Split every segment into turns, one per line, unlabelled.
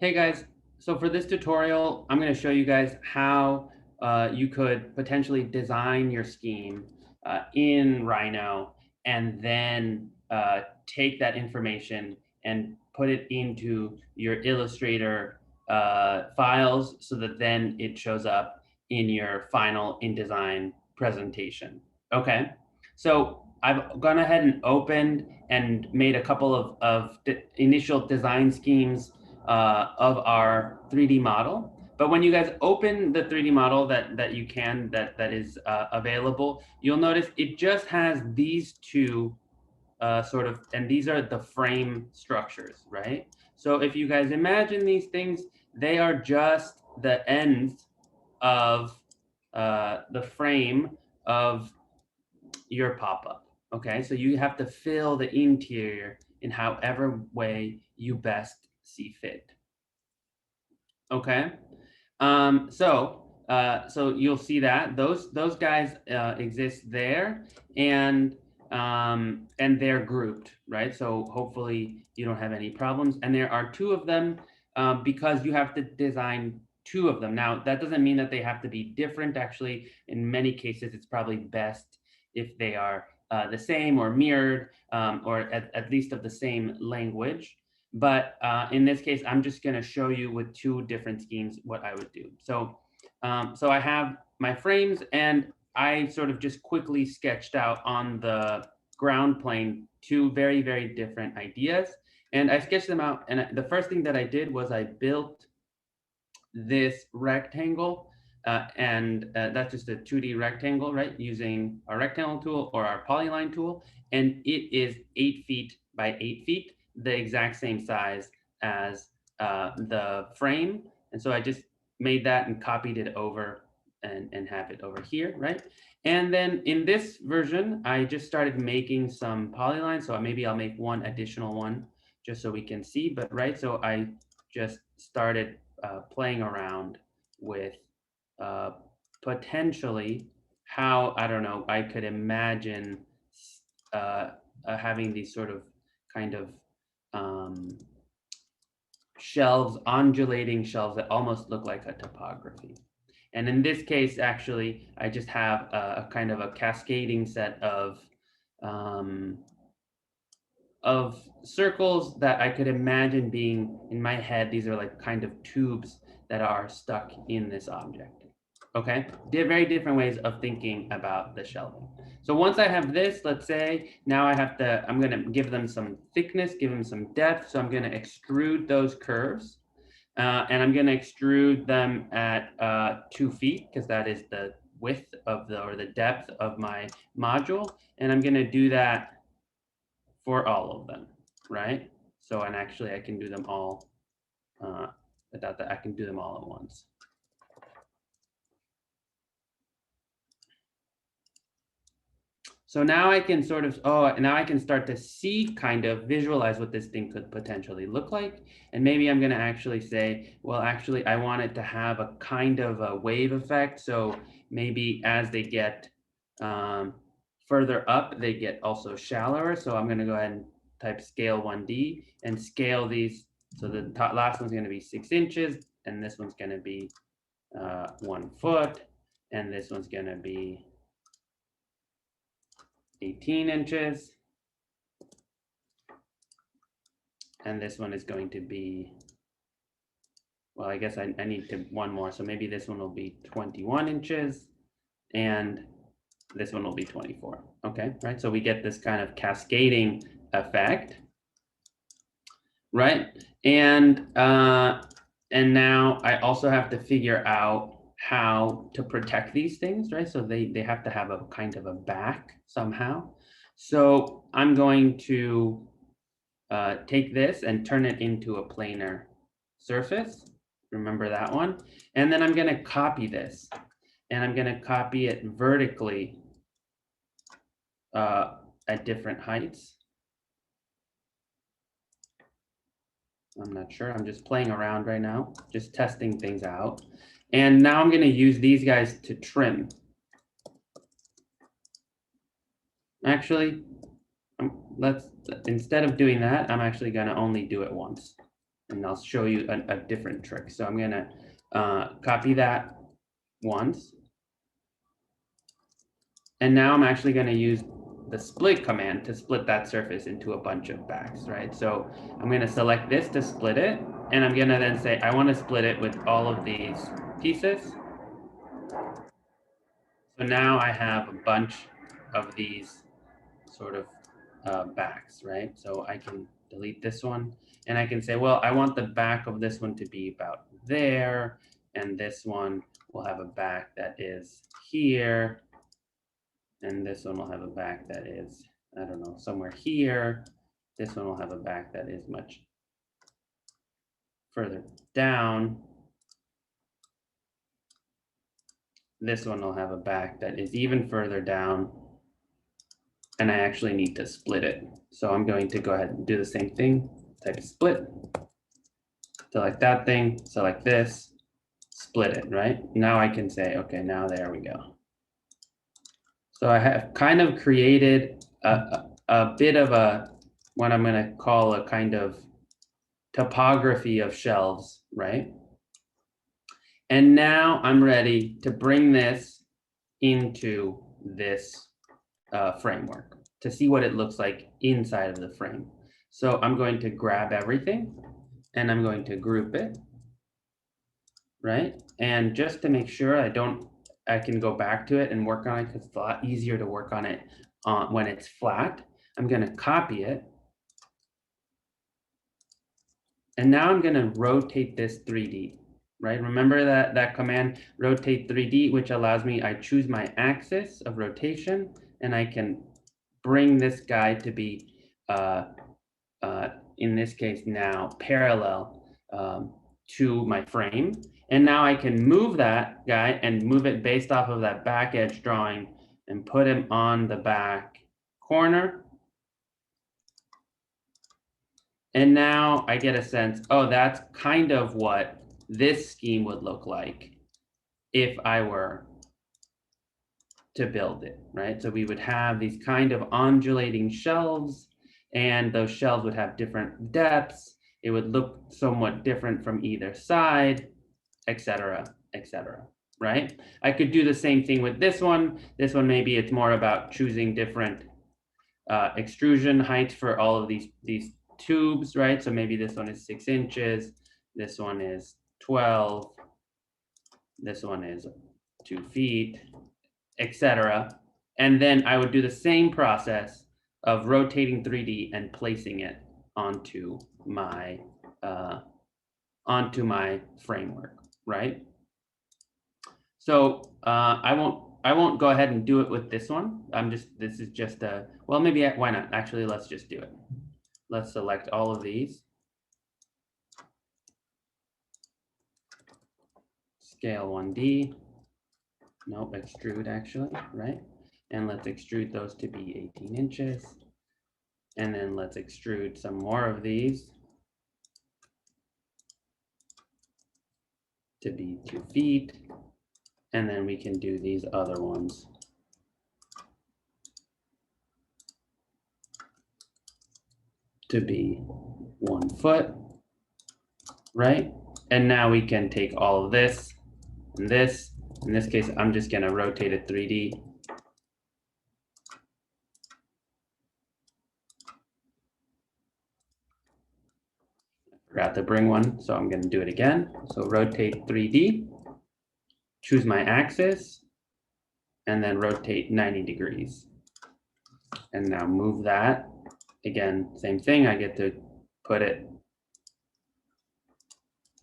Hey guys, so for this tutorial, I'm going to show you guys how you could potentially design your scheme in Rhino and then take that information and put it into your Illustrator files so that then it shows up in your final InDesign presentation. Okay, so I've gone ahead and opened and made a couple of initial design schemes of our 3D model. But when you guys open the 3D model that you can, that is available, you'll notice it just has these two and these are the frame structures, right? So if you guys imagine these things, they are just the ends of the frame of your pop-up. Okay, so you have to fill the interior in however way you best see fit. Okay. So you'll see that those guys exist there, and they're grouped, right? So hopefully you don't have any problems. And there are two of them because you have to design two of them. Now that doesn't mean that they have to be different. Actually, in many cases, it's probably best if they are the same or mirrored, or at least of the same language. But in this case, I'm just going to show you with two different schemes what I would do. So I have my frames, and I sort of just quickly sketched out on the ground plane two very, very different ideas. And I sketched them out. And the first thing that I did was I built this rectangle. And that's just a 2D rectangle, right? Using our rectangle tool or our polyline tool. And it is 8 feet by 8 feet, the exact same size as the frame. And so I just made that and copied it over and have it over here, right? And then in this version, I just started making some polylines. So maybe I'll make one additional one just so we can see. But right, so I just started playing around with uh, potentially how, I don't know, I could imagine having these sort of kind of um, shelves, undulating shelves that almost look like a topography. And in this case, actually, I just have a kind of a cascading set um, of circles that I could imagine being in my head. These are like kind of tubes that are stuck in this object. Okay, very different ways of thinking about the shelving. So once I have this, let's say now I'm gonna give them some thickness, give them some depth. So I'm gonna extrude those curves. And I'm gonna extrude them at 2 feet because that is the width of or the depth of my module. And I'm gonna do that for all of them, right? So, and actually I can do them all without that. I can do them all at once. So now I can sort of, now I can start to see, kind of visualize what this thing could potentially look like. And maybe I'm going to actually say, well, actually, I want it to have a kind of a wave effect. So maybe as they get further up, they get also shallower. So I'm going to go ahead and type scale 1D and scale these. So the last one's going to be 6 inches, and this one's going to be 1 foot, and this one's going to be 18 inches. And this one is going to be, well, I guess I need to one more. So maybe this one will be 21 inches and this one will be 24. Okay, right? So we get this kind of cascading effect, right? And now I also have to figure out how to protect these things, right? So they have to have a kind of a back somehow. So I'm going to take this and turn it into a planar surface. Remember that one? And then I'm going to copy this, and I'm going to copy it vertically at different heights. I'm not sure. I'm just playing around right now, just testing things out. And now I'm going to use these guys to trim. Actually, instead of doing that, I'm actually going to only do it once. and I'll show you a different trick. So I'm gonna copy that once. And now I'm actually gonna use the split command to split that surface into a bunch of backs, right? So I'm gonna select this to split it, and I'm gonna then say, I wanna split it with all of these pieces. So now I have a bunch of these sort of backs, right? So I can delete this one, and I can say, well, I want the back of this one to be about there, and this one will have a back that is here, and this one will have a back that is, I don't know, somewhere here. This one will have a back that is much further down. This one will have a back that is even further down. And I actually need to split it. So I'm going to go ahead and do the same thing, type split, select that thing, select this, split it, right? Now I can say, okay, now there we go. So I have kind of created a bit of a, what I'm gonna call a kind of topography of shelves, right? And now I'm ready to bring this into this framework to see what it looks like inside of the frame. So I'm going to grab everything and I'm going to group it, right? And just to make sure I can go back to it and work on it because it's a lot easier to work on it when it's flat. I'm gonna copy it. And now I'm gonna rotate this 3D, right? Remember that command, rotate 3D, which allows me, I choose my axis of rotation and I can bring this guy to be, in this case now, parallel to my frame. And now I can move that guy and move it based off of that back edge drawing and put him on the back corner. And now I get a sense, oh, that's kind of what this scheme would look like if I were to build it, right? So we would have these kind of undulating shelves, and those shelves would have different depths. It would look somewhat different from either side, et cetera, right? I could do the same thing with this one. This one, maybe it's more about choosing different extrusion heights for all of these tubes, right? So maybe this one is 6 inches, this one is 12, this one is 2 feet, etc. And then I would do the same process of rotating 3D and placing it onto my framework, right? So I won't go ahead and do it with this one. This is just a, well, maybe, why not? Actually, let's just do it. Let's select all of these. Scale 1D. Nope, extrude actually, right? And let's extrude those to be 18 inches. And then let's extrude some more of these to be 2 feet. And then we can do these other ones to be 1 foot, right? And now we can take all of this and this. In this case, I'm just gonna rotate it 3D. Forgot to bring one, so I'm gonna do it again. So rotate 3D, choose my axis, and then rotate 90 degrees. And now move that. Again, same thing, I get to put it,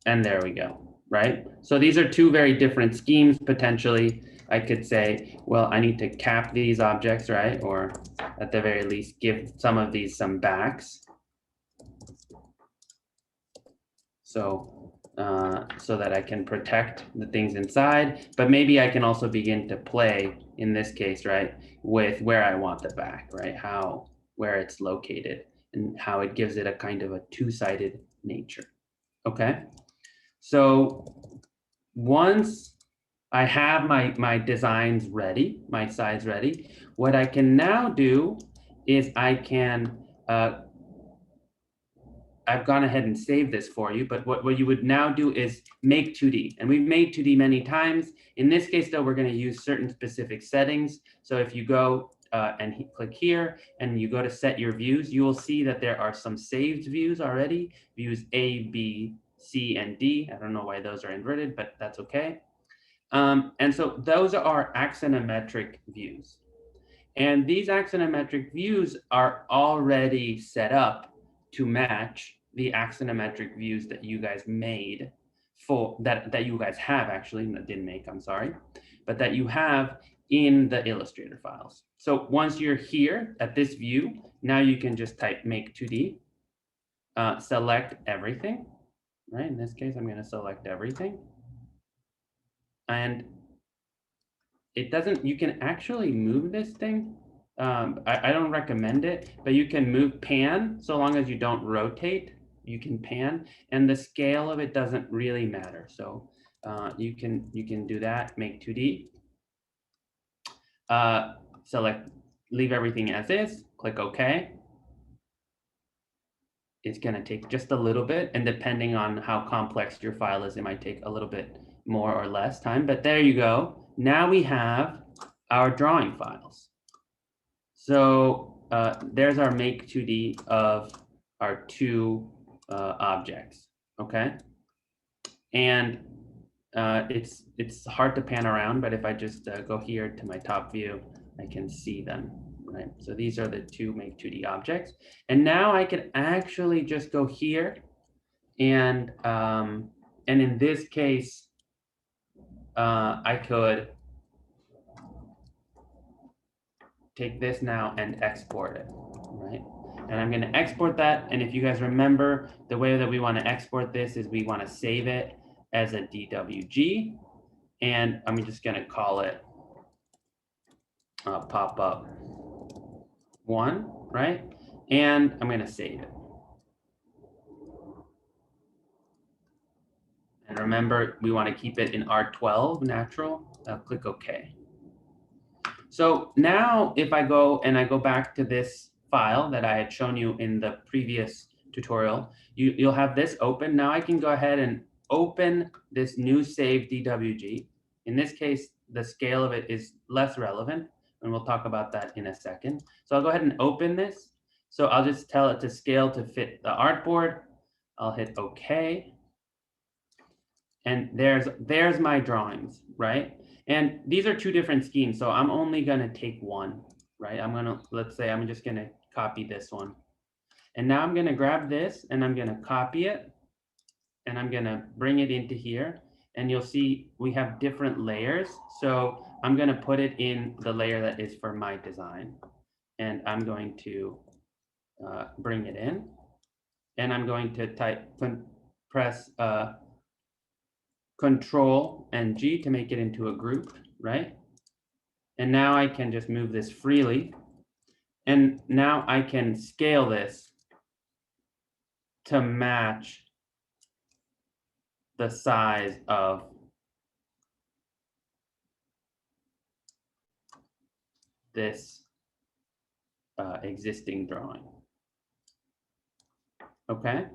and there we go, right? So these are two very different schemes, potentially. I could say, well, I need to cap these objects, right? Or at the very least, give some of these some backs. So that I can protect the things inside, but maybe I can also begin to play, in this case, right, with where I want the back, right, where it's located, and how it gives it a kind of a two-sided nature, okay? So once I have my designs ready, my sides ready, what I can now do is I can I've gone ahead and saved this for you, but what you would now do is make 2D. And we've made 2D many times. In this case, though, we're going to use certain specific settings. So if you go and click here and you go to set your views, you will see that there are some saved views already. Views A, B, C, and D. I don't know why those are inverted, but that's okay. And so those are axonometric views. And these axonometric views are already set up to match the axonometric views that you guys made for that you guys have actually, didn't make, I'm sorry, but that you have in the Illustrator files. So once you're here at this view, now you can just type make 2D, select everything, right? In this case, I'm going to select everything. And it doesn't, you can actually move this thing. I don't recommend it, but you can move pan so long as you don't rotate. You can pan, and the scale of it doesn't really matter. So you can do that. Make 2D. Select, leave everything as is. Click OK. It's going to take just a little bit, and depending on how complex your file is, it might take a little bit more or less time. But there you go. Now we have our drawing files. So there's our make 2D of our two objects, okay? And it's hard to pan around, but if I just go here to my top view, I can see them, right? So these are the two make 2D objects. And now I can actually just go here and in this case, I could take this now and export it, right? And I'm going to export that. And if you guys remember, the way that we want to export this is we want to save it as a DWG. And I'm just going to call it pop-up 1, right? And I'm going to save it. And remember, we want to keep it in R12 natural. I'll click OK. So now if I go back to this file that I had shown you in the previous tutorial, you'll have this open. Now I can go ahead and open this new save DWG. In this case, the scale of it is less relevant, and we'll talk about that in a second. So I'll go ahead and open this. So I'll just tell it to scale to fit the artboard. I'll hit OK. And there's my drawings, right? And these are two different schemes, so I'm only gonna take one, right? Let's say I'm just gonna copy this one. And now I'm gonna grab this and I'm gonna copy it and I'm gonna bring it into here. And you'll see we have different layers. So I'm gonna put it in the layer that is for my design. And I'm going to bring it in. And I'm going to press Control and G to make it into a group, right? And now I can just move this freely. And now I can scale this to match the size of this existing drawing. Okay.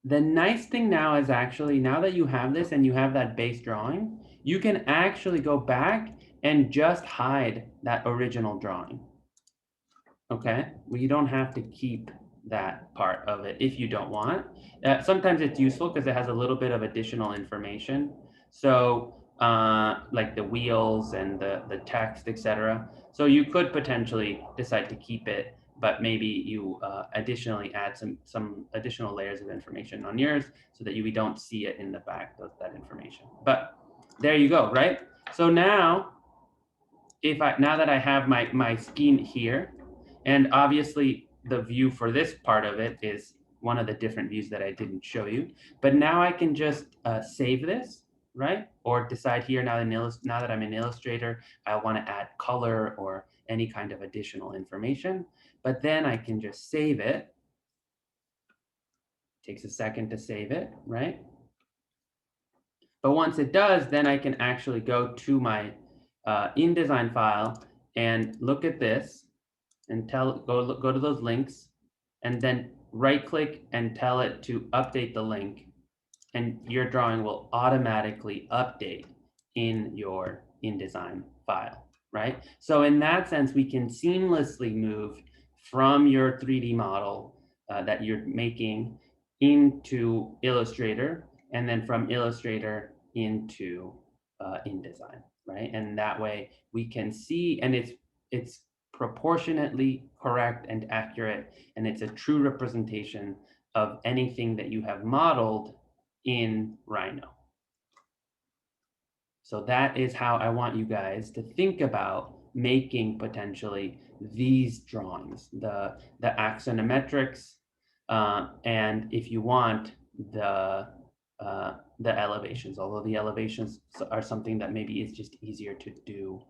The nice thing now is actually, now that you have this and you have that base drawing, you can actually go back and just hide that original drawing. Okay, well, you don't have to keep that part of it if you don't want. Sometimes it's useful because it has a little bit of additional information. So like the wheels and the text, etc. So you could potentially decide to keep it, but maybe you additionally add some additional layers of information on yours so that we don't see it in the back of that information. But there you go, right? So now, now that I have my scheme here, and obviously the view for this part of it is one of the different views that I didn't show you, but now I can just save this, right? Or decide here now that I'm in Illustrator, I want to add color or any kind of additional information, but then I can just save it. Takes a second to save it, right? But once it does, then I can actually go to my InDesign file and look at this and go to those links and then right click and tell it to update the link, and your drawing will automatically update in your InDesign file, right? So in that sense, we can seamlessly move from your 3D model that you're making into Illustrator, and then from Illustrator into InDesign, right? And that way we can see, and it's proportionately correct and accurate, and it's a true representation of anything that you have modeled in Rhino. So that is how I want you guys to think about making potentially these drawings, the axonometrics, and if you want the elevations. Although the elevations are something that maybe is just easier to do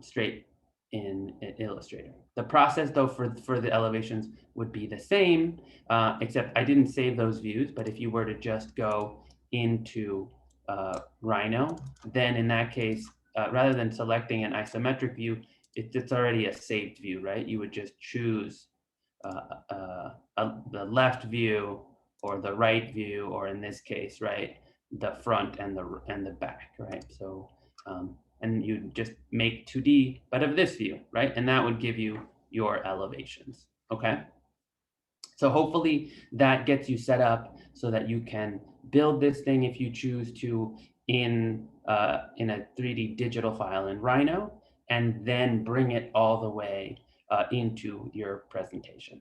straight in Illustrator. The process, though, for the elevations would be the same, except I didn't save those views. But if you were to just go into Rhino, then in that case, rather than selecting an isometric view, it's already a saved view, right? You would just choose the left view or the right view, or in this case, right, the front and the back, right? So and you just make 2D, but of this view, right? And that would give you your elevations, okay? So hopefully that gets you set up so that you can build this thing if you choose to in a 3D digital file in Rhino, and then bring it all the way into your presentation.